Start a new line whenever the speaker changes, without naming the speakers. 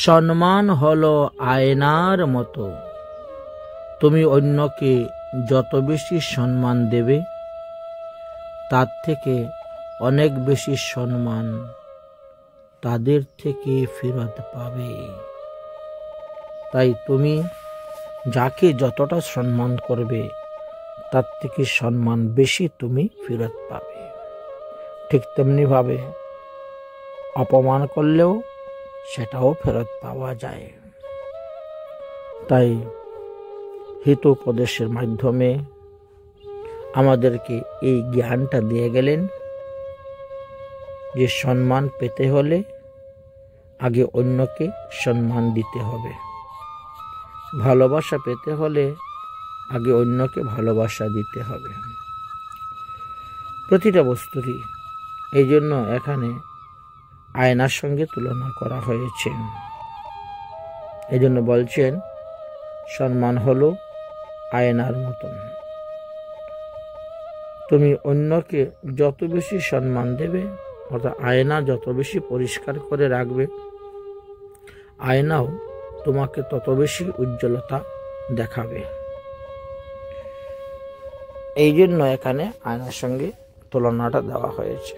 সম্মান হলো আয়নার মতো, তুমি অন্যকে যত বেশি সম্মান দেবে তার থেকে অনেক বেশি সম্মান তাদের থেকে ফেরত পাবে। তাই তুমি যাকে যতটা সম্মান করবে তার থেকে সম্মান বেশি তুমি ফেরত পাবে। ঠিক তেমনি ভাবে অপমান করলেও সেটাও ফেরত পাওয়া যায়। তাই হিতোপদেশের মাধ্যমে আমাদেরকে এই জ্ঞানটা দিয়ে গেলেন যে সম্মান পেতে হলে আগে অন্যকে সম্মান দিতে হবে, ভালোবাসা পেতে হলে আগে অন্যকে ভালোবাসা দিতে হবে। প্রতিটা বস্তুরই এই জন্য এখানে আয়নার সঙ্গে তুলনা করা হয়েছে। এই জন্য বলছেন সম্মান হলো আয়নার মতন, তুমি অন্যকে যত বেশি সম্মান দেবে, অর্থাৎ আয়না যত বেশি পরিষ্কার করে রাখবে, আয়নাও তোমাকে তত বেশি উজ্জ্বলতা দেখাবে। এই জন্য এখানে আয়নার সঙ্গে তুলনাটা দেওয়া হয়েছে।